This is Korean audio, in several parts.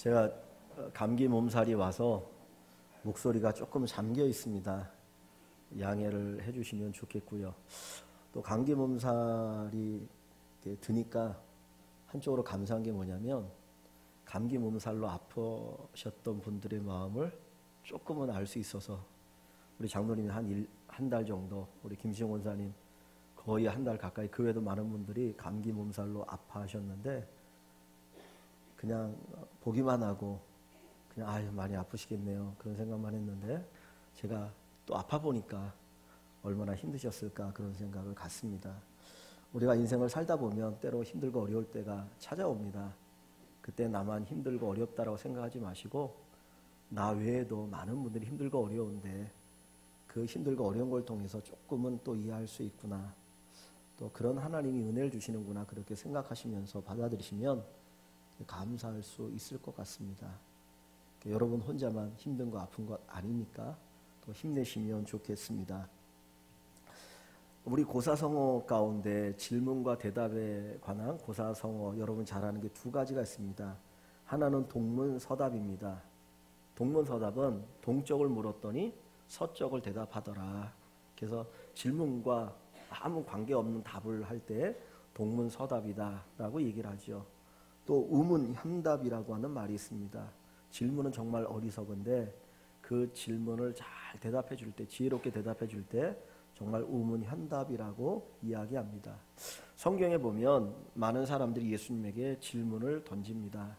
제가 감기 몸살이 와서 목소리가 조금 잠겨 있습니다. 양해를 해주시면 좋겠고요. 또 감기 몸살이 드니까 한쪽으로 감사한 게 뭐냐면 감기 몸살로 아프셨던 분들의 마음을 조금은 알 수 있어서 우리 장로님이 한 달 정도, 우리 김시영 원사님 거의 한 달 가까이, 그 외에도 많은 분들이 감기 몸살로 아파하셨는데 그냥 보기만 하고 그냥 아유 많이 아프시겠네요 그런 생각만 했는데 제가 또 아파 보니까 얼마나 힘드셨을까 그런 생각을 갖습니다. 우리가 인생을 살다 보면 때로 힘들고 어려울 때가 찾아옵니다. 그때 나만 힘들고 어렵다라고 생각하지 마시고 나 외에도 많은 분들이 힘들고 어려운데 그 힘들고 어려운 걸 통해서 조금은 또 이해할 수 있구나, 또 그런 하나님이 은혜를 주시는구나, 그렇게 생각하시면서 받아들이시면 감사할 수 있을 것 같습니다. 여러분 혼자만 힘든 거 아픈 것 아니니까 또 힘내시면 좋겠습니다. 우리 고사성어 가운데 질문과 대답에 관한 고사성어 여러분 잘 아는 게 두 가지가 있습니다. 하나는 동문서답입니다. 동문서답은 동쪽을 물었더니 서쪽을 대답하더라. 그래서 질문과 아무 관계없는 답을 할 때 동문서답이다 라고 얘기를 하죠. 또 우문현답이라고 하는 말이 있습니다. 질문은 정말 어리석은데 그 질문을 잘 대답해 줄 때, 지혜롭게 대답해 줄 때 정말 우문현답이라고 이야기합니다. 성경에 보면 많은 사람들이 예수님에게 질문을 던집니다.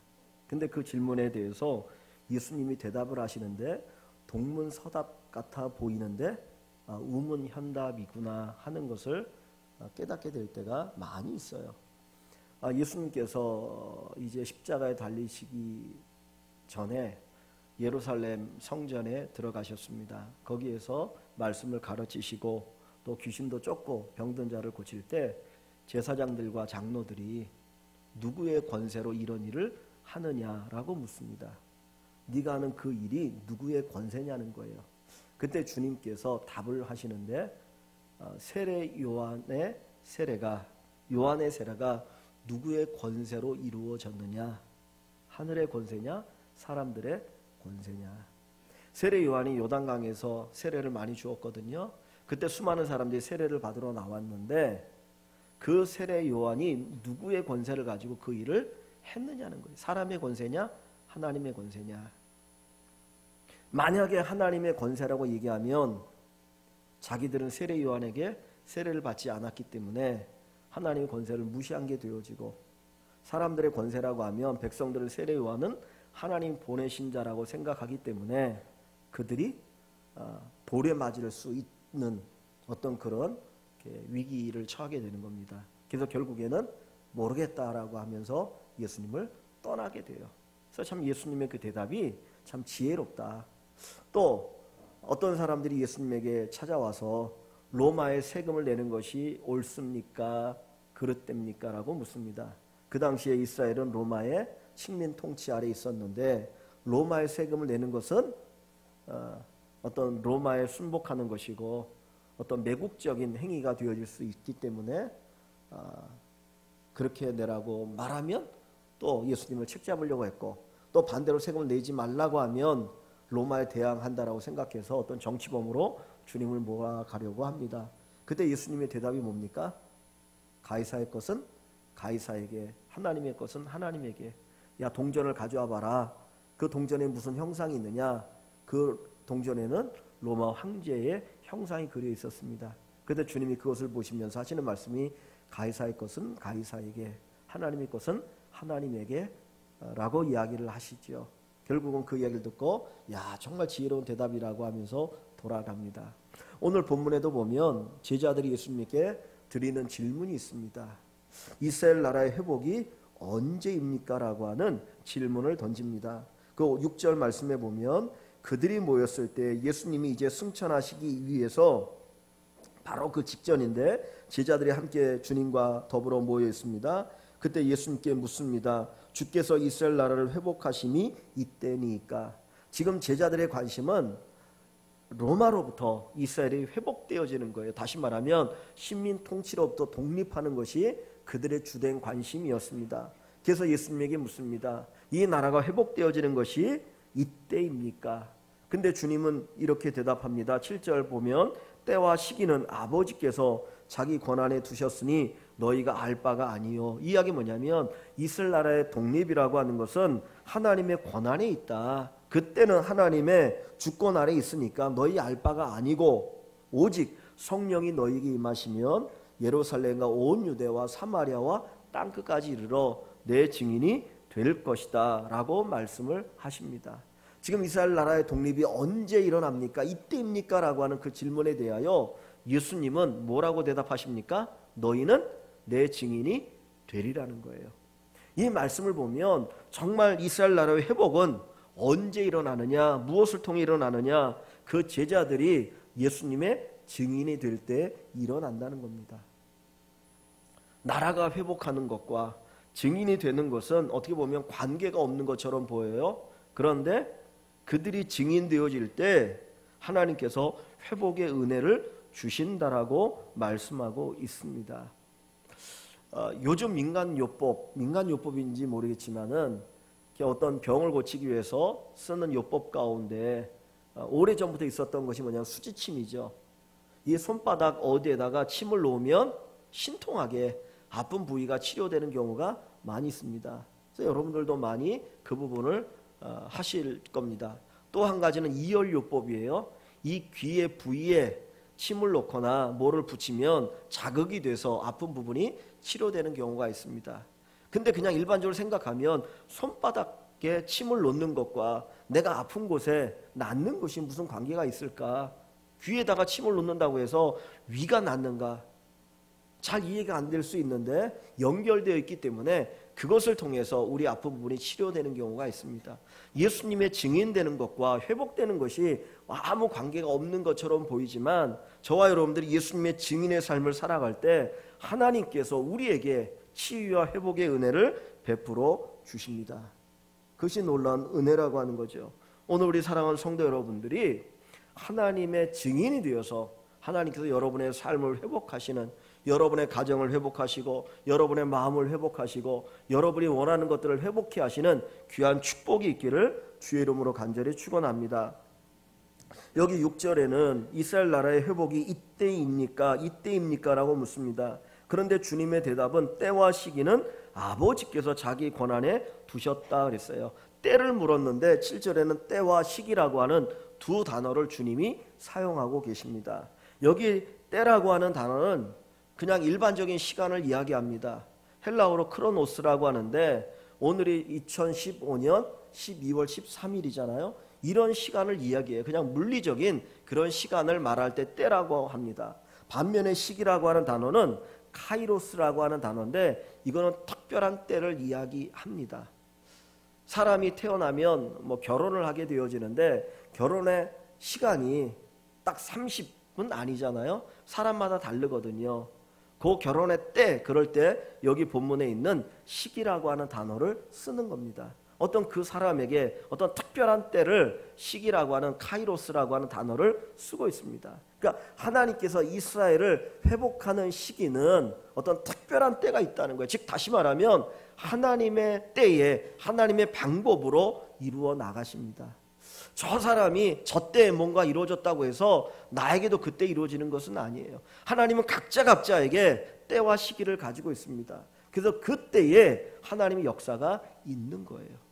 근데 그 질문에 대해서 예수님이 대답을 하시는데 동문서답 같아 보이는데 우문현답이구나 하는 것을 깨닫게 될 때가 많이 있어요. 예수님께서 이제 십자가에 달리시기 전에 예루살렘 성전에 들어가셨습니다. 거기에서 말씀을 가르치시고 또 귀신도 쫓고 병든 자를 고칠 때 제사장들과 장로들이 누구의 권세로 이런 일을 하느냐라고 묻습니다. 네가 하는 그 일이 누구의 권세냐는 거예요. 그때 주님께서 답을 하시는데 세례 요한의 세례가 누구의 권세로 이루어졌느냐? 하늘의 권세냐? 사람들의 권세냐? 세례 요한이 요단강에서 세례를 많이 주었거든요. 그때 수많은 사람들이 세례를 받으러 나왔는데 그 세례 요한이 누구의 권세를 가지고 그 일을 했느냐는 거예요. 사람의 권세냐? 하나님의 권세냐? 만약에 하나님의 권세라고 얘기하면 자기들은 세례 요한에게 세례를 받지 않았기 때문에 하나님의 권세를 무시한 게 되어지고, 사람들의 권세라고 하면 백성들은 세례 요한은 하나님 보내신 자라고 생각하기 때문에 그들이 돌에 맞을 수 있는 어떤 그런 위기를 처하게 되는 겁니다. 그래서 결국에는 모르겠다라고 하면서 예수님을 떠나게 돼요. 그래서 참 예수님의 그 대답이 참 지혜롭다. 또 어떤 사람들이 예수님에게 찾아와서 로마에 세금을 내는 것이 옳습니까? 그릇됩니까? 라고 묻습니다. 그 당시에 이스라엘은 로마의 식민 통치 아래 있었는데 로마의 세금을 내는 것은 어떤 로마에 순복하는 것이고 어떤 매국적인 행위가 되어질 수 있기 때문에 그렇게 내라고 말하면 또 예수님을 책잡으려고 했고, 또 반대로 세금을 내지 말라고 하면 로마에 대항한다라고 생각해서 어떤 정치범으로 주님을 몰아가려고 합니다. 그때 예수님의 대답이 뭡니까? 가이사의 것은 가이사에게, 하나님의 것은 하나님에게. 야, 동전을 가져와 봐라. 그 동전에 무슨 형상이 있느냐? 그 동전에는 로마 황제의 형상이 그려 있었습니다. 그때 주님이 그것을 보시면서 하시는 말씀이 가이사의 것은 가이사에게, 하나님의 것은 하나님에게 라고 이야기를 하시죠. 결국은 그 이야기를 듣고 야, 정말 지혜로운 대답이라고 하면서 돌아갑니다. 오늘 본문에도 보면 제자들이 예수님께 드리는 질문이 있습니다. 이스라엘 나라의 회복이 언제입니까? 라고 하는 질문을 던집니다. 그 6절 말씀에 보면 그들이 모였을 때 예수님이 이제 승천하시기 위해서 바로 그 직전인데 제자들이 함께 주님과 더불어 모여 있습니다. 그때 예수님께 묻습니다. 주께서 이스라엘 나라를 회복하심이 이때니까. 지금 제자들의 관심은 로마로부터 이스라엘이 회복되어지는 거예요. 다시 말하면 식민 통치로부터 독립하는 것이 그들의 주된 관심이었습니다. 그래서 예수님에게 묻습니다. 이 나라가 회복되어지는 것이 이때입니까? 근데 주님은 이렇게 대답합니다. 7절 보면 때와 시기는 아버지께서 자기 권한에 두셨으니 너희가 알 바가 아니요. 이 이야기 뭐냐면 이스라엘 나라의 독립이라고 하는 것은 하나님의 권한에 있다. 그때는 하나님의 주권 아래 있으니까 너희 알 바가 아니고 오직 성령이 너희에게 임하시면 예루살렘과 온 유대와 사마리아와 땅끝까지 이르러 내 증인이 될 것이다 라고 말씀을 하십니다. 지금 이스라엘 나라의 독립이 언제 일어납니까? 이때입니까? 라고 하는 그 질문에 대하여 예수님은 뭐라고 대답하십니까? 너희는 내 증인이 되리라는 거예요. 이 말씀을 보면 정말 이스라엘 나라의 회복은 언제 일어나느냐, 무엇을 통해 일어나느냐, 그 제자들이 예수님의 증인이 될 때 일어난다는 겁니다. 나라가 회복하는 것과 증인이 되는 것은 어떻게 보면 관계가 없는 것처럼 보여요. 그런데 그들이 증인되어질 때 하나님께서 회복의 은혜를 주신다라고 말씀하고 있습니다. 요즘 민간요법인지 모르겠지만은 어떤 병을 고치기 위해서 쓰는 요법 가운데 오래전부터 있었던 것이 뭐냐면 수지침이죠. 이 손바닥 어디에다가 침을 놓으면 신통하게 아픈 부위가 치료되는 경우가 많이 있습니다. 그래서 여러분들도 많이 그 부분을 하실 겁니다. 또 한 가지는 이열요법이에요. 이 귀의 부위에 침을 놓거나 뭐를 붙이면 자극이 돼서 아픈 부분이 치료되는 경우가 있습니다. 근데 그냥 일반적으로 생각하면 손바닥에 침을 놓는 것과 내가 아픈 곳에 낫는 것이 무슨 관계가 있을까? 귀에다가 침을 놓는다고 해서 위가 낫는가? 잘 이해가 안 될 수 있는데 연결되어 있기 때문에 그것을 통해서 우리 아픈 부분이 치료되는 경우가 있습니다. 예수님의 증인되는 것과 회복되는 것이 아무 관계가 없는 것처럼 보이지만 저와 여러분들이 예수님의 증인의 삶을 살아갈 때 하나님께서 우리에게 치유와 회복의 은혜를 베풀어 주십니다. 그것이 놀라운 은혜라고 하는 거죠. 오늘 우리 사랑하는 성도 여러분들이 하나님의 증인이 되어서 하나님께서 여러분의 삶을 회복하시는, 여러분의 가정을 회복하시고 여러분의 마음을 회복하시고 여러분이 원하는 것들을 회복해 하시는 귀한 축복이 있기를 주의 이름으로 간절히 축원합니다. 여기 6절에는 이스라엘 나라의 회복이 이때입니까 라고 묻습니다. 그런데 주님의 대답은 때와 시기는 아버지께서 자기 권한에 두셨다 그랬어요. 때를 물었는데 7절에는 때와 시기라고 하는 두 단어를 주님이 사용하고 계십니다. 여기 때라고 하는 단어는 그냥 일반적인 시간을 이야기합니다. 헬라어로 크로노스라고 하는데 오늘이 2015년 12월 13일이잖아요. 이런 시간을 이야기해요. 그냥 물리적인 그런 시간을 말할 때 때라고 합니다. 반면에 시기라고 하는 단어는 카이로스라고 하는 단어인데 이거는 특별한 때를 이야기합니다. 사람이 태어나면 뭐 결혼을 하게 되어지는데 결혼의 시간이 딱 30분 아니잖아요. 사람마다 다르거든요. 그 결혼의 때, 그럴 때 여기 본문에 있는 시기라고 하는 단어를 쓰는 겁니다. 어떤 그 사람에게 어떤 특별한 때를 시기라고 하는 카이로스라고 하는 단어를 쓰고 있습니다. 그러니까 하나님께서 이스라엘을 회복하는 시기는 어떤 특별한 때가 있다는 거예요. 즉 다시 말하면 하나님의 때에 하나님의 방법으로 이루어 나가십니다. 저 사람이 저 때에 뭔가 이루어졌다고 해서 나에게도 그때 이루어지는 것은 아니에요. 하나님은 각자에게 때와 시기를 가지고 있습니다. 그래서 그때에 하나님의 역사가 있는 거예요.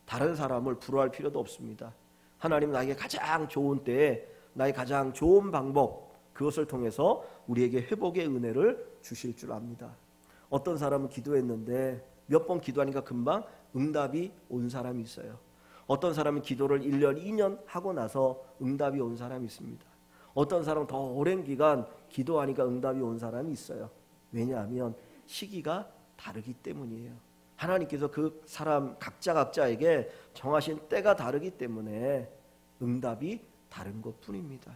다른 사람을 불허할 필요도 없습니다. 하나님은 나에게 가장 좋은 때에 나의 가장 좋은 방법, 그것을 통해서 우리에게 회복의 은혜를 주실 줄 압니다. 어떤 사람은 기도했는데 몇 번 기도하니까 금방 응답이 온 사람이 있어요. 어떤 사람은 기도를 1년, 2년 하고 나서 응답이 온 사람이 있습니다. 어떤 사람은 더 오랜 기간 기도하니까 응답이 온 사람이 있어요. 왜냐하면 시기가 다르기 때문이에요. 하나님께서 그 사람 각자에게 정하신 때가 다르기 때문에 응답이 다른 것뿐입니다.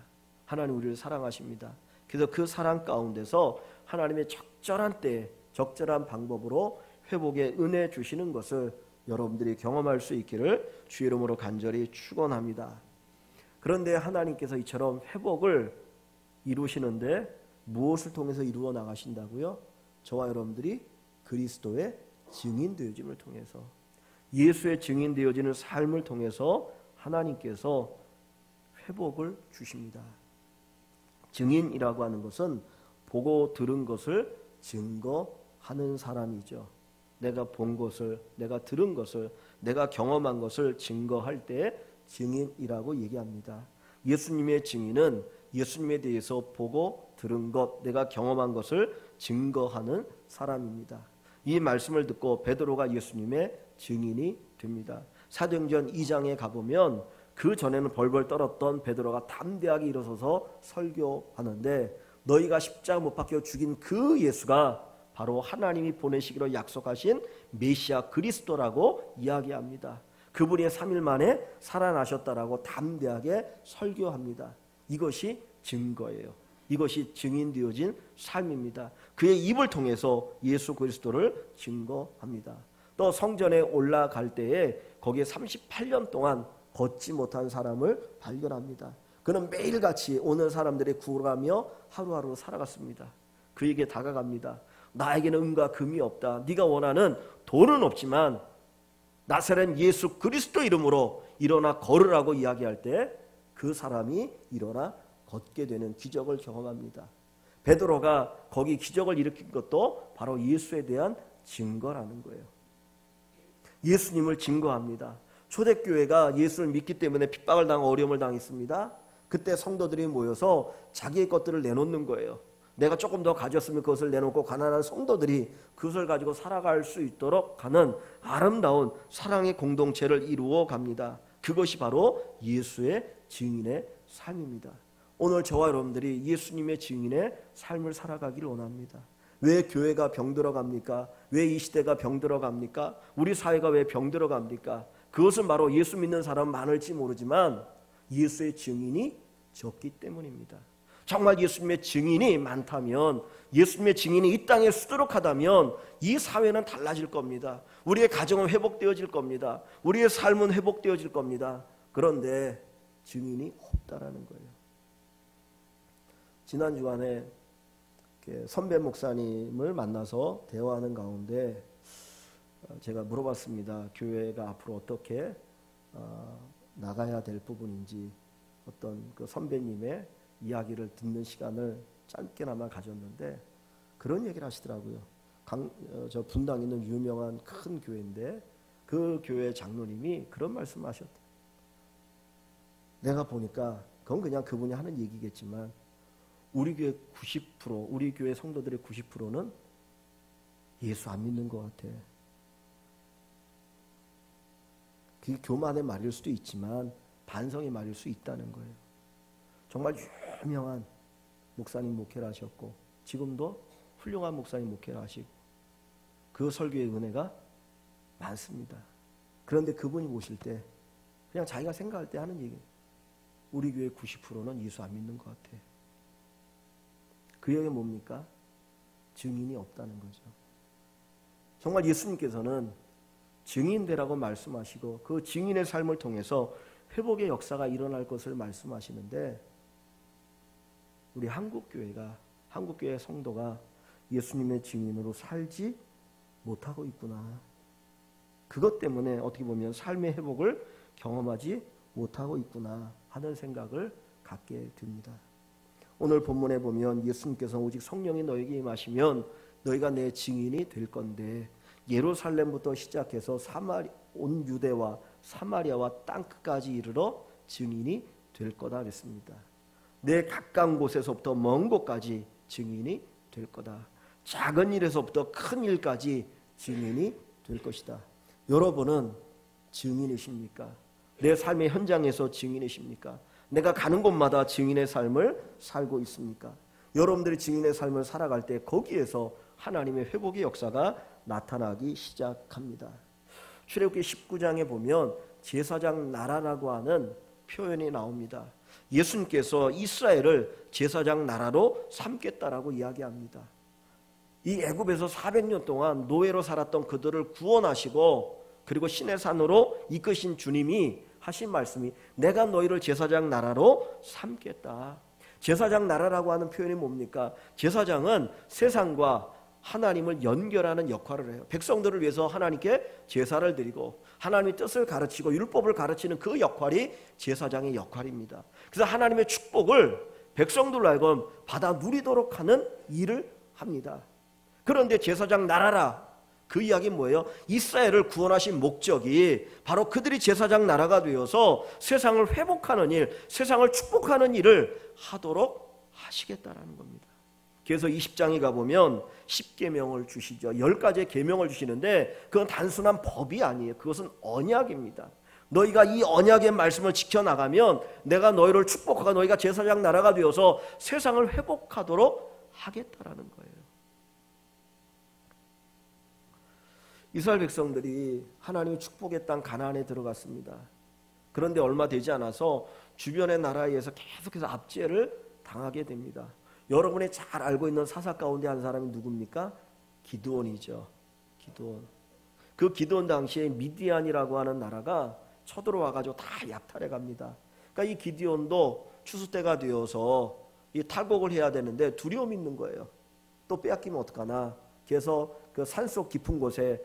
하나님 우리를 사랑하십니다. 그래서 그 사랑 가운데서 하나님의 적절한 때에 적절한 방법으로 회복의 은혜 주시는 것을 여러분들이 경험할 수 있기를 주의 이름으로 간절히 축원합니다. 그런데 하나님께서 이처럼 회복을 이루시는데 무엇을 통해서 이루어 나가신다고요? 저와 여러분들이 그리스도의 증인되어짐을 통해서, 예수의 증인되어지는 삶을 통해서 하나님께서 회복을 주십니다. 증인이라고 하는 것은 보고 들은 것을 증거하는 사람이죠. 내가 본 것을, 내가 들은 것을, 내가 경험한 것을 증거할 때 증인이라고 얘기합니다. 예수님의 증인은 예수님에 대해서 보고 들은 것, 내가 경험한 것을 증거하는 사람입니다. 이 말씀을 듣고 베드로가 예수님의 증인이 됩니다. 사도행전 2장에 가보면 그 전에는 벌벌 떨었던 베드로가 담대하게 일어서서 설교하는데, 너희가 십자가 못 박혀 죽인 그 예수가 바로 하나님이 보내시기로 약속하신 메시아 그리스도라고 이야기합니다. 그분이 3일 만에 살아나셨다라고 담대하게 설교합니다. 이것이 증거예요. 이것이 증인되어진 삶입니다. 그의 입을 통해서 예수 그리스도를 증거합니다. 또 성전에 올라갈 때에 거기에 38년 동안 걷지 못한 사람을 발견합니다. 그는 매일같이 오는 사람들의 구라며 하루하루 살아갔습니다. 그에게 다가갑니다. 나에게는 은과 금이 없다. 네가 원하는 돈은 없지만 나사렛 예수 그리스도 이름으로 일어나 걸으라고 이야기할 때 그 사람이 일어나 걷게 되는 기적을 경험합니다. 베드로가 거기 기적을 일으킨 것도 바로 예수에 대한 증거라는 거예요. 예수님을 증거합니다. 초대교회가 예수를 믿기 때문에 핍박을 당하고 어려움을 당했습니다. 그때 성도들이 모여서 자기의 것들을 내놓는 거예요. 내가 조금 더 가졌으면 그것을 내놓고 가난한 성도들이 그것을 가지고 살아갈 수 있도록 하는 아름다운 사랑의 공동체를 이루어 갑니다. 그것이 바로 예수의 증인의 삶입니다. 오늘 저와 여러분들이 예수님의 증인의 삶을 살아가기를 원합니다. 왜 교회가 병들어갑니까? 왜 이 시대가 병들어갑니까? 우리 사회가 왜 병들어갑니까? 그것은 바로 예수 믿는 사람 많을지 모르지만 예수의 증인이 적기 때문입니다. 정말 예수님의 증인이 많다면, 예수님의 증인이 이 땅에 수두룩하다면 이 사회는 달라질 겁니다. 우리의 가정은 회복되어질 겁니다. 우리의 삶은 회복되어질 겁니다. 그런데 증인이 없다라는 거예요. 지난 주간에 선배 목사님을 만나서 대화하는 가운데 제가 물어봤습니다. 교회가 앞으로 어떻게 나가야 될 부분인지. 어떤 그 선배님의 이야기를 듣는 시간을 짧게나마 가졌는데 그런 얘기를 하시더라고요. 저 분당에 있는 유명한 큰 교회인데 그 교회 장로님이 그런 말씀을 하셨대요. 내가 보니까 그건 그냥 그분이 하는 얘기겠지만 우리 교회 90%, 우리 교회 성도들의 90%는 예수 안 믿는 것 같아. 그게 교만의 말일 수도 있지만 반성의 말일 수 있다는 거예요. 정말 유명한 목사님 목회를 하셨고 지금도 훌륭한 목사님 목회를 하시고 그 설교의 은혜가 많습니다. 그런데 그분이 오실 때 그냥 자기가 생각할 때 하는 얘기예요. 우리 교회 90%는 예수 안 믿는 것 같아. 그 얘기는 뭡니까? 증인이 없다는 거죠. 정말 예수님께서는 증인되라고 말씀하시고 그 증인의 삶을 통해서 회복의 역사가 일어날 것을 말씀하시는데 우리 한국교회 성도가 예수님의 증인으로 살지 못하고 있구나. 그것 때문에 어떻게 보면 삶의 회복을 경험하지 못하고 있구나 하는 생각을 갖게 됩니다. 오늘 본문에 보면 예수님께서 오직 성령이 너에게 임하시면 너희가 내 증인이 될 건데 예루살렘부터 시작해서 온 유대와 사마리아와 땅끝까지 이르러 증인이 될 거다 그랬습니다. 내 가까운 곳에서부터 먼 곳까지 증인이 될 거다. 작은 일에서부터 큰 일까지 증인이 될 것이다. 여러분은 증인이십니까? 내 삶의 현장에서 증인이십니까? 내가 가는 곳마다 증인의 삶을 살고 있습니까? 여러분들이 증인의 삶을 살아갈 때 거기에서 하나님의 회복의 역사가 나타나기 시작합니다. 출애굽기 19장에 보면 제사장 나라라고 하는 표현이 나옵니다. 예수님께서 이스라엘을 제사장 나라로 삼겠다라고 이야기합니다. 이 애굽에서 400년 동안 노예로 살았던 그들을 구원하시고 그리고 신의 산으로 이끄신 주님이 하신 말씀이 내가 너희를 제사장 나라로 삼겠다. 제사장 나라라고 하는 표현이 뭡니까? 제사장은 세상과 하나님을 연결하는 역할을 해요. 백성들을 위해서 하나님께 제사를 드리고 하나님의 뜻을 가르치고 율법을 가르치는 그 역할이 제사장의 역할입니다. 그래서 하나님의 축복을 백성들로 하여금 받아 누리도록 하는 일을 합니다. 그런데 제사장 나라라, 그 이야기는 뭐예요? 이스라엘을 구원하신 목적이 바로 그들이 제사장 나라가 되어서 세상을 회복하는 일, 세상을 축복하는 일을 하도록 하시겠다라는 겁니다. 그래서 20장에 가보면 10계명을 주시죠. 10가지의 계명을 주시는데 그건 단순한 법이 아니에요. 그것은 언약입니다. 너희가 이 언약의 말씀을 지켜나가면 내가 너희를 축복하고 너희가 제사장 나라가 되어서 세상을 회복하도록 하겠다라는 거예요. 이스라엘 백성들이 하나님의 축복의 땅 가나안에 들어갔습니다. 그런데 얼마 되지 않아서 주변의 나라에 의해서 계속해서 압제를 당하게 됩니다. 여러분이 잘 알고 있는 사사 가운데 한 사람이 누굽니까? 기드온이죠. 기드온. 그 기드온 당시에 미디안이라고 하는 나라가 쳐들어와가지고 다 약탈해 갑니다. 그러니까 이 기드온도 추수 때가 되어서 이 탈곡을 해야 되는데 두려움이 있는 거예요. 또 빼앗기면 어떡하나. 그래서 그 산속 깊은 곳에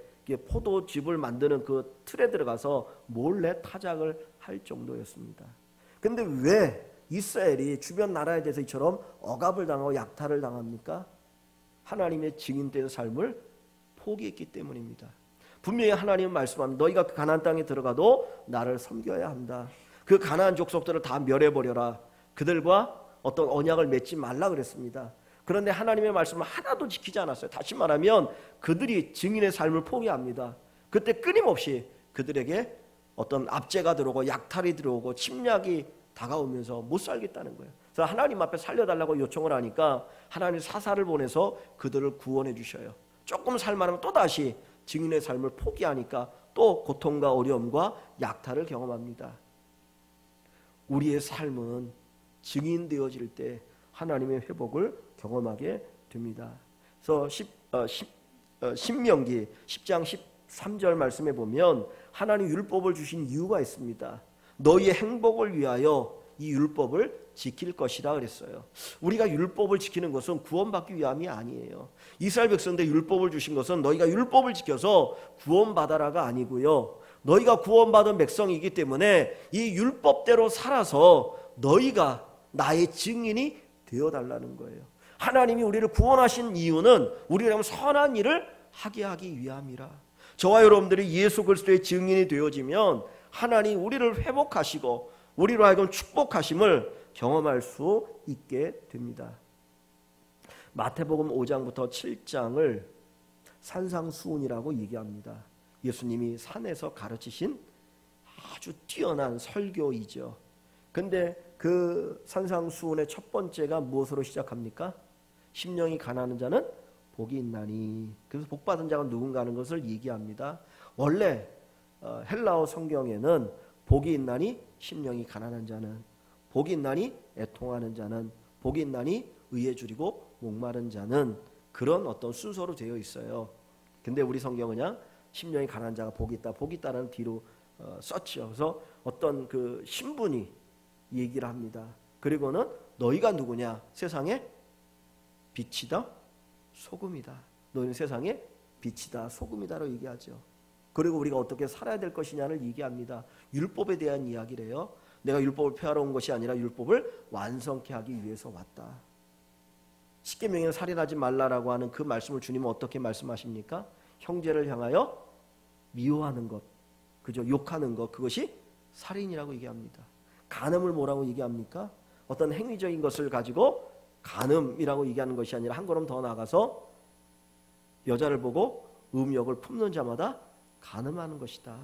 포도즙을 만드는 그 틀에 들어가서 몰래 타작을 할 정도였습니다. 근데 왜 이스라엘이 주변 나라에 대해서 이처럼 억압을 당하고 약탈을 당합니까? 하나님의 증인된 삶을 포기했기 때문입니다. 분명히 하나님은 말씀합니다. 너희가 그 가나안 땅에 들어가도 나를 섬겨야 한다. 그 가나안 족속들을 다 멸해버려라. 그들과 어떤 언약을 맺지 말라 그랬습니다. 그런데 하나님의 말씀을 하나도 지키지 않았어요. 다시 말하면 그들이 증인의 삶을 포기합니다. 그때 끊임없이 그들에게 어떤 압제가 들어오고 약탈이 들어오고 침략이 다가오면서 못 살겠다는 거예요. 그래서 하나님 앞에 살려달라고 요청을 하니까 하나님 사사를 보내서 그들을 구원해 주셔요. 조금 살만하면 또다시 증인의 삶을 포기하니까 또 고통과 어려움과 약탈을 경험합니다. 우리의 삶은 증인되어질 때 하나님의 회복을 경험하게 됩니다. 그래서 신명기 10장 13절 말씀에 보면 하나님 율법을 주신 이유가 있습니다. 너희의 행복을 위하여 이 율법을 지킬 것이다 그랬어요. 우리가 율법을 지키는 것은 구원받기 위함이 아니에요. 이스라엘 백성들에게 율법을 주신 것은 너희가 율법을 지켜서 구원받아라가 아니고요. 너희가 구원받은 백성이기 때문에 이 율법대로 살아서 너희가 나의 증인이 되어달라는 거예요. 하나님이 우리를 구원하신 이유는 우리가 선한 일을 하게 하기 위함이라. 저와 여러분들이 예수 그리스도의 증인이 되어지면 하나님 우리를 회복하시고 우리로 하여금 축복하심을 경험할 수 있게 됩니다. 마태복음 5장부터 7장을 산상수훈이라고 얘기합니다. 예수님이 산에서 가르치신 아주 뛰어난 설교이죠. 근데 그 산상수훈의 첫 번째가 무엇으로 시작합니까? 심령이 가난한 자는 복이 있나니. 그래서 복받은 자가 누군가 하는 것을 얘기합니다. 원래 헬라어 성경에는 복이 있나니 심령이 가난한 자는, 복이 있나니 애통하는 자는, 복이 있나니 의에 줄이고 목마른 자는, 그런 어떤 순서로 되어 있어요. 근데 우리 성경은 그냥 심령이 가난한 자가 복이 있다, 복이 있다라는 뒤로 썼죠. 그래서 어떤 그 신분이 얘기를 합니다. 그리고는 너희가 누구냐? 세상에 빛이다, 소금이다. 너희는 세상에 빛이다, 소금이다라고 얘기하죠. 그리고 우리가 어떻게 살아야 될 것이냐를 얘기합니다. 율법에 대한 이야기래요. 내가 율법을 폐하러 온 것이 아니라 율법을 완성케 하기 위해서 왔다. 십계명에는 살인하지 말라라고 하는 그 말씀을 주님은 어떻게 말씀하십니까? 형제를 향하여 미워하는 것, 그죠? 욕하는 것, 그것이 살인이라고 얘기합니다. 간음을 뭐라고 얘기합니까? 어떤 행위적인 것을 가지고 간음이라고 얘기하는 것이 아니라 한 걸음 더 나가서 여자를 보고 음욕을 품는 자마다 간음하는 것이다.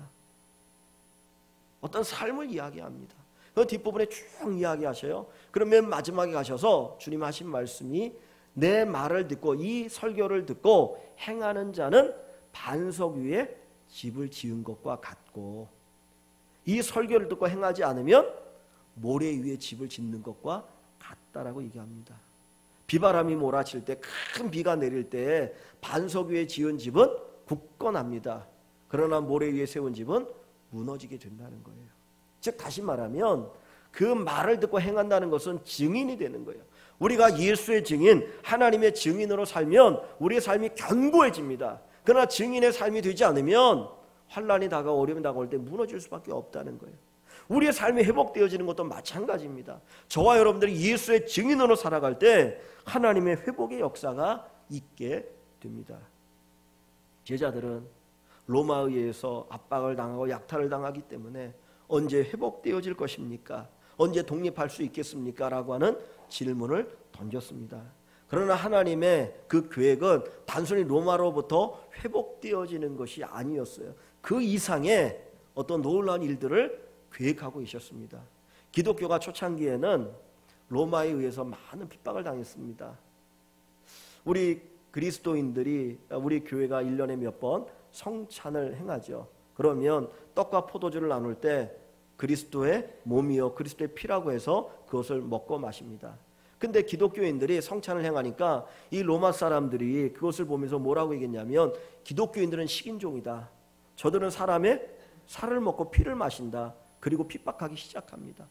어떤 삶을 이야기합니다. 그 뒷부분에 쭉 이야기하셔요. 그럼 맨 마지막에 가셔서 주님 하신 말씀이 내 말을 듣고 이 설교를 듣고 행하는 자는 반석 위에 집을 지은 것과 같고, 이 설교를 듣고 행하지 않으면 모래 위에 집을 짓는 것과 같다라고 얘기합니다. 비바람이 몰아칠 때, 큰 비가 내릴 때 반석 위에 지은 집은 굳건합니다. 그러나 모래 위에 세운 집은 무너지게 된다는 거예요. 즉 다시 말하면 그 말을 듣고 행한다는 것은 증인이 되는 거예요. 우리가 예수의 증인, 하나님의 증인으로 살면 우리의 삶이 견고해집니다. 그러나 증인의 삶이 되지 않으면 환난이 다가오고 어려움이 다가올 때 무너질 수밖에 없다는 거예요. 우리의 삶이 회복되어지는 것도 마찬가지입니다. 저와 여러분들이 예수의 증인으로 살아갈 때 하나님의 회복의 역사가 있게 됩니다. 제자들은 로마에 의해서 압박을 당하고 약탈을 당하기 때문에 언제 회복되어질 것입니까? 언제 독립할 수 있겠습니까? 라고 하는 질문을 던졌습니다. 그러나 하나님의 그 계획은 단순히 로마로부터 회복되어지는 것이 아니었어요. 그 이상의 어떤 놀라운 일들을 계획하고 계셨습니다. 기독교가 초창기에는 로마에 의해서 많은 핍박을 당했습니다. 우리 그리스도인들이 우리 교회가 1년에 몇 번 성찬을 행하죠. 그러면 떡과 포도주를 나눌 때 그리스도의 몸이요 그리스도의 피라고 해서 그것을 먹고 마십니다. 근데 기독교인들이 성찬을 행하니까 이 로마 사람들이 그것을 보면서 뭐라고 얘기했냐면 기독교인들은 식인종이다. 저들은 사람의 살을 먹고 피를 마신다. 그리고 핍박하기 시작합니다.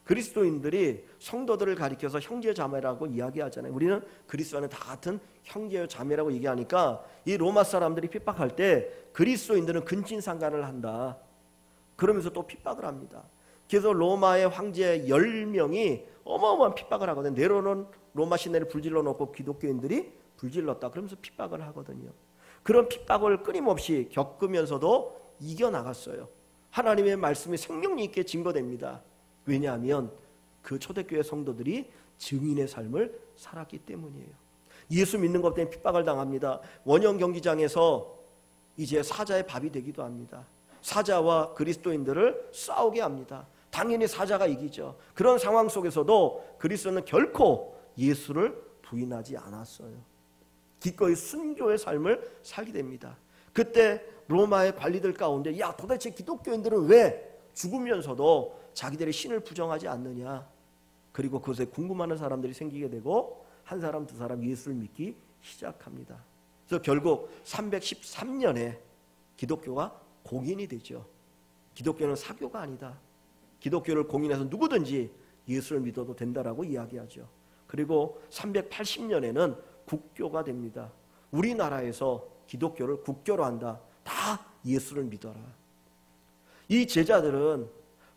그리스도인들이 성도들을 가리켜서 형제 자매라고 이야기하잖아요. 우리는 그리스도 안에 다 같은 형제 자매라고 얘기하니까 이 로마 사람들이 핍박할 때 그리스도인들은 근친상간을 한다. 그러면서 또 핍박을 합니다. 그래서 로마의 황제 10명이 어마어마한 핍박을 하거든요. 네로는 로마 시내를 불질러 놓고 기독교인들이 불질렀다. 그러면서 핍박을 하거든요. 그런 핍박을 끊임없이 겪으면서도 이겨나갔어요. 하나님의 말씀이 생명력 있게 증거됩니다. 왜냐하면 그 초대교회 성도들이 증인의 삶을 살았기 때문이에요. 예수 믿는 것 때문에 핍박을 당합니다. 원형 경기장에서 이제 사자의 밥이 되기도 합니다. 사자와 그리스도인들을 싸우게 합니다. 당연히 사자가 이기죠. 그런 상황 속에서도 그리스도는 결코 예수를 부인하지 않았어요. 기꺼이 순교의 삶을 살게 됩니다. 그때 로마의 관리들 가운데 야 도대체 기독교인들은 왜 죽으면서도 자기들의 신을 부정하지 않느냐. 그리고 그것에 궁금하는 사람들이 생기게 되고 한 사람 두 사람 예수를 믿기 시작합니다. 그래서 결국 313년에 기독교가 공인이 되죠. 기독교는 사교가 아니다. 기독교를 공인해서 누구든지 예수를 믿어도 된다라고 이야기하죠. 그리고 380년에는 국교가 됩니다. 우리나라에서 기독교를 국교로 한다. 다 예수를 믿어라. 이 제자들은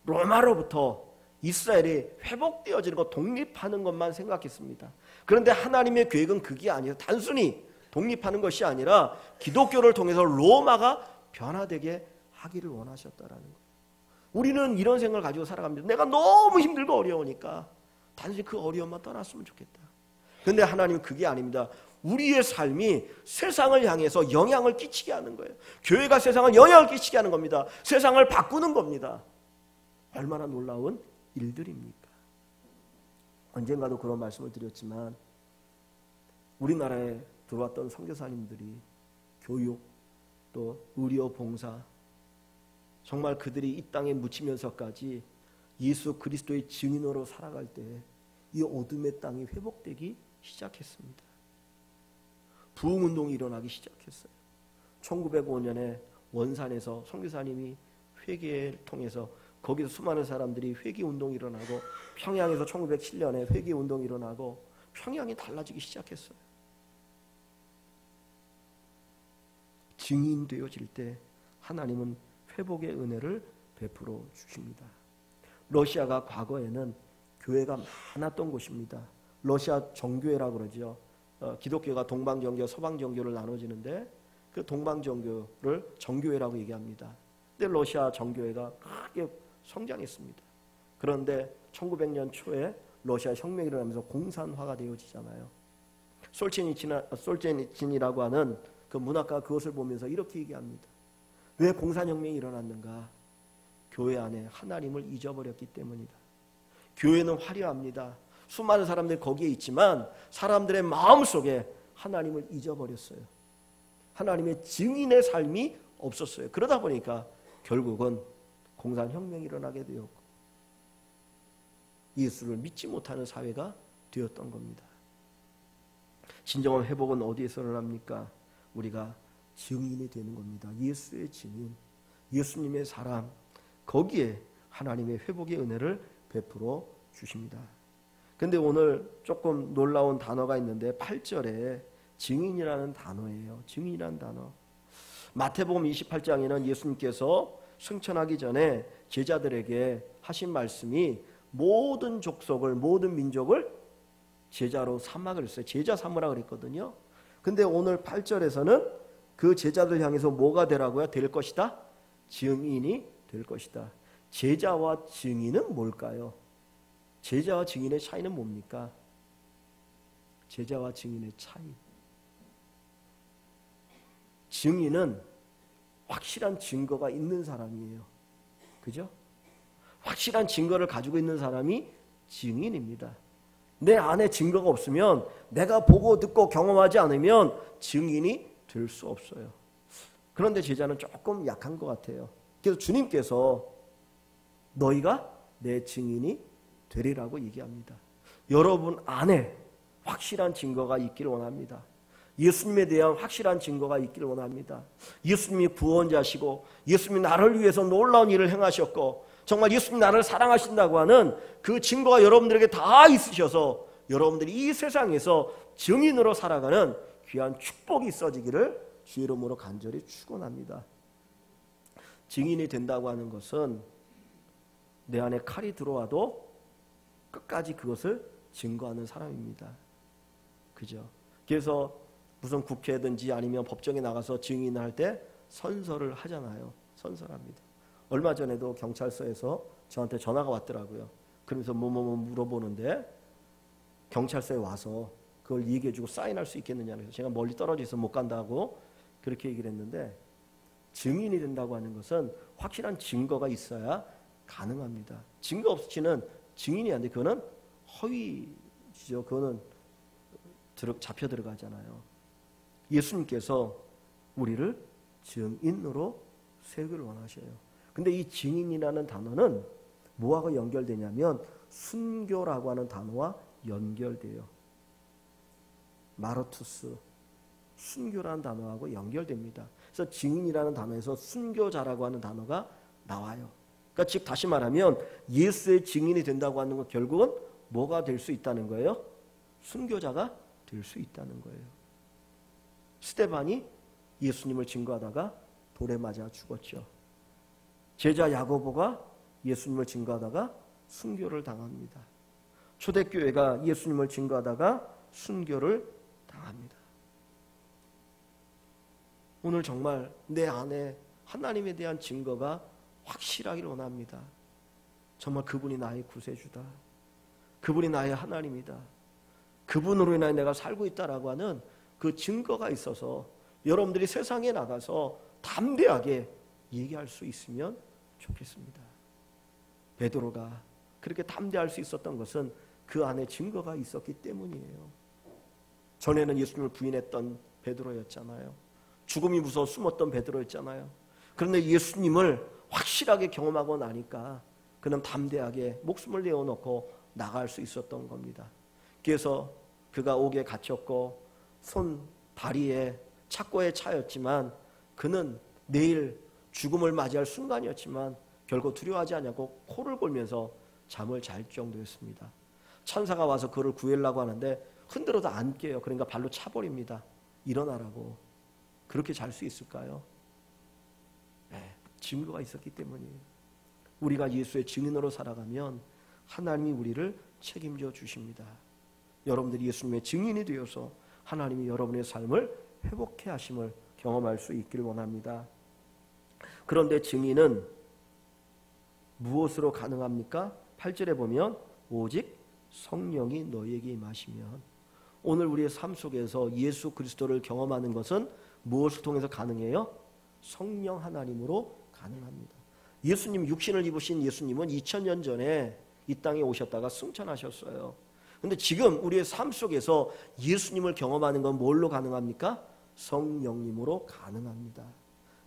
로마로부터 이스라엘이 회복되어지는 것, 독립하는 것만 생각했습니다. 그런데 하나님의 계획은 그게 아니에요. 단순히 독립하는 것이 아니라 기독교를 통해서 로마가 변화되게 하기를 원하셨다라는 거예요. 우리는 이런 생각을 가지고 살아갑니다. 내가 너무 힘들고 어려우니까 단순히 그 어려움만 떠났으면 좋겠다. 그런데 하나님은 그게 아닙니다. 우리의 삶이 세상을 향해서 영향을 끼치게 하는 거예요. 교회가 세상을 영향을 끼치게 하는 겁니다. 세상을 바꾸는 겁니다. 얼마나 놀라운 일들입니까? 언젠가도 그런 말씀을 드렸지만 우리나라에 들어왔던 선교사님들이 교육 또 의료 봉사 정말 그들이 이 땅에 묻히면서까지 예수 그리스도의 증인으로 살아갈 때 이 어둠의 땅이 회복되기 시작했습니다. 부흥운동이 일어나기 시작했어요. 1905년에 원산에서 선교사님이 회개를 통해서 거기서 수많은 사람들이 회개운동이 일어나고 평양에서 1907년에 회개운동이 일어나고 평양이 달라지기 시작했어요. 증인되어질 때 하나님은 회복의 은혜를 베풀어 주십니다. 러시아가 과거에는 교회가 많았던 곳입니다. 러시아 정교회라고 그러죠. 기독교가 동방정교, 서방정교를 나눠지는데 그 동방정교를 정교회라고 얘기합니다. 근데 러시아 정교회가 크게 성장했습니다. 그런데 1900년 초에 러시아 혁명이 일어나면서 공산화가 되어지잖아요. 솔제니친이라고 하는 그 문학가 그것을 보면서 이렇게 얘기합니다. 왜 공산혁명이 일어났는가? 교회 안에 하나님을 잊어버렸기 때문이다. 교회는 화려합니다. 수많은 사람들이 거기에 있지만 사람들의 마음속에 하나님을 잊어버렸어요. 하나님의 증인의 삶이 없었어요. 그러다 보니까 결국은 공산혁명이 일어나게 되었고 예수를 믿지 못하는 사회가 되었던 겁니다. 진정한 회복은 어디에서 일어납니까? 우리가 증인이 되는 겁니다. 예수의 증인, 예수님의 사람, 거기에 하나님의 회복의 은혜를 베풀어 주십니다. 근데 오늘 조금 놀라운 단어가 있는데 8절에 증인이라는 단어예요. 증인이라는 단어. 마태복음 28장에는 예수님께서 승천하기 전에 제자들에게 하신 말씀이 모든 족속을, 모든 민족을 제자로 삼아 그랬어요. 제자 삼으라 그랬거든요. 근데 오늘 8절에서는 그 제자들 향해서 뭐가 되라고요? 될 것이다? 증인이 될 것이다. 제자와 증인은 뭘까요? 제자와 증인의 차이는 뭡니까? 제자와 증인의 차이. 증인은 확실한 증거가 있는 사람이에요. 그죠? 확실한 증거를 가지고 있는 사람이 증인입니다. 내 안에 증거가 없으면, 내가 보고 듣고 경험하지 않으면 증인이 될 수 없어요. 그런데 제자는 조금 약한 것 같아요. 그래서 주님께서 너희가 내 증인이 되리라고 얘기합니다. 여러분 안에 확실한 증거가 있기를 원합니다. 예수님에 대한 확실한 증거가 있기를 원합니다. 예수님이 구원자시고 예수님이 나를 위해서 놀라운 일을 행하셨고 정말 예수님이 나를 사랑하신다고 하는 그 증거가 여러분들에게 다 있으셔서 여러분들이 이 세상에서 증인으로 살아가는 귀한 축복이 있어지기를 주의 이름으로 간절히 축원합니다. 증인이 된다고 하는 것은 내 안에 칼이 들어와도 끝까지 그것을 증거하는 사람입니다. 그죠? 그래서 무슨 국회든지 아니면 법정에 나가서 증인할 때 선서를 하잖아요. 선서합니다. 얼마 전에도 경찰서에서 저한테 전화가 왔더라고요. 그러면서 뭐 물어보는데 경찰서에 와서 그걸 얘기해주고 사인할 수 있겠느냐. 그래서 제가 멀리 떨어져 있어 못 간다고 그렇게 얘기를 했는데, 증인이 된다고 하는 것은 확실한 증거가 있어야 가능합니다. 증거 없이는 증인이 안 돼. 그거는 허위죠. 그거는 잡혀 들어가잖아요. 예수님께서 우리를 증인으로 세우기를 원하셔요. 근데 이 증인이라는 단어는 뭐하고 연결되냐면 순교라고 하는 단어와 연결돼요. 마르투스, 순교라는 단어하고 연결됩니다. 그래서 증인이라는 단어에서 순교자라고 하는 단어가 나와요. 그러니까 즉 다시 말하면 예수의 증인이 된다고 하는 건 결국은 뭐가 될 수 있다는 거예요? 순교자가 될 수 있다는 거예요. 스데반이 예수님을 증거하다가 돌에 맞아 죽었죠. 제자 야고보가 예수님을 증거하다가 순교를 당합니다. 초대교회가 예수님을 증거하다가 순교를 당합니다. 오늘 정말 내 안에 하나님에 대한 증거가 확실하기를 원합니다. 정말 그분이 나의 구세주다. 그분이 나의 하나님이다. 그분으로 인하여 내가 살고 있다라고 하는 그 증거가 있어서 여러분들이 세상에 나가서 담대하게 얘기할 수 있으면 좋겠습니다. 베드로가 그렇게 담대할 수 있었던 것은 그 안에 증거가 있었기 때문이에요. 전에는 예수님을 부인했던 베드로였잖아요. 죽음이 무서워 숨었던 베드로였잖아요. 그런데 예수님을 확실하게 경험하고 나니까 그는 담대하게 목숨을 내어놓고 나갈 수 있었던 겁니다. 그래서 그가 옥에 갇혔고 손 다리에 착고에 차였지만 그는 내일 죽음을 맞이할 순간이었지만 결국 두려워하지 않고 코를 골면서 잠을 잘 정도였습니다. 천사가 와서 그를 구하려고 하는데 흔들어도 안 깨요. 그러니까 발로 차버립니다. 일어나라고. 그렇게 잘 수 있을까요? 네, 증거가 있었기 때문이에요. 우리가 예수의 증인으로 살아가면 하나님이 우리를 책임져 주십니다. 여러분들이 예수님의 증인이 되어서 하나님이 여러분의 삶을 회복해 하심을 경험할 수 있기를 원합니다. 그런데 증인은 무엇으로 가능합니까? 8절에 보면 오직 성령이 너희에게 임하시면. 오늘 우리의 삶 속에서 예수 그리스도를 경험하는 것은 무엇을 통해서 가능해요? 성령 하나님으로 가능합니다. 예수님, 육신을 입으신 예수님은 2000년 전에 이 땅에 오셨다가 승천하셨어요. 그런데 지금 우리의 삶 속에서 예수님을 경험하는 건 뭘로 가능합니까? 성령님으로 가능합니다.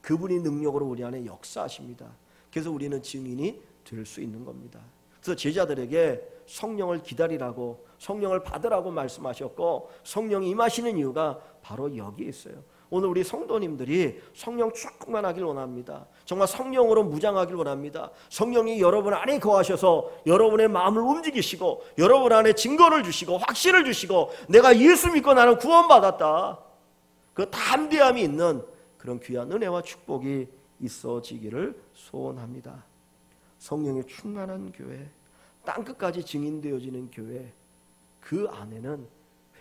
그분이 능력으로 우리 안에 역사하십니다. 그래서 우리는 증인이 될 수 있는 겁니다. 그래서 제자들에게 성령을 기다리라고, 성령을 받으라고 말씀하셨고 성령이 임하시는 이유가 바로 여기에 있어요. 오늘 우리 성도님들이 성령 충만하길 원합니다. 정말 성령으로 무장하길 원합니다. 성령이 여러분 안에 거하셔서 여러분의 마음을 움직이시고 여러분 안에 증거를 주시고 확신을 주시고 내가 예수 믿고 나는 구원받았다. 그 담대함이 있는 그런 귀한 은혜와 축복이 있어지기를 소원합니다. 성령의 충만한 교회, 땅끝까지 증인되어지는 교회, 그 안에는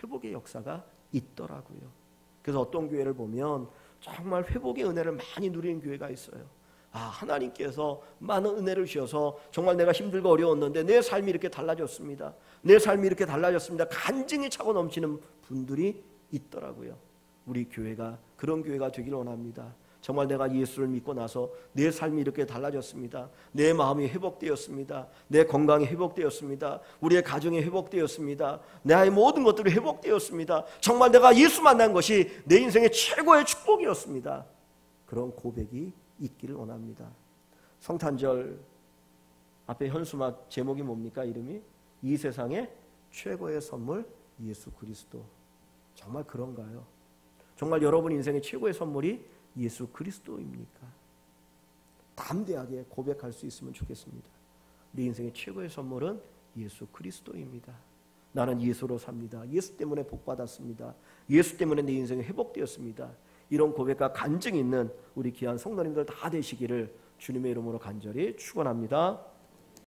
회복의 역사가 있더라고요. 그래서 어떤 교회를 보면 정말 회복의 은혜를 많이 누리는 교회가 있어요. 하나님께서 많은 은혜를 주셔서 정말 내가 힘들고 어려웠는데 내 삶이 이렇게 달라졌습니다. 내 삶이 이렇게 달라졌습니다. 간증이 차고 넘치는 분들이 있더라고요. 우리 교회가 그런 교회가 되길 원합니다. 정말 내가 예수를 믿고 나서 내 삶이 이렇게 달라졌습니다. 내 마음이 회복되었습니다. 내 건강이 회복되었습니다. 우리의 가정이 회복되었습니다. 나의 모든 것들이 회복되었습니다. 정말 내가 예수 만난 것이 내 인생의 최고의 축복이었습니다. 그런 고백이 있기를 원합니다. 성탄절 앞에 현수막 제목이 뭡니까? 이름이 이 세상의 최고의 선물 예수 그리스도. 정말 그런가요? 정말 여러분 인생의 최고의 선물이 예수 그리스도입니까? 담대하게 고백할 수 있으면 좋겠습니다. 내 인생의 최고의 선물은 예수 그리스도입니다. 나는 예수로 삽니다. 예수 때문에 복받았습니다. 예수 때문에 내 인생이 회복되었습니다. 이런 고백과 간증이 있는 우리 귀한 성도님들 다 되시기를 주님의 이름으로 간절히 축원합니다.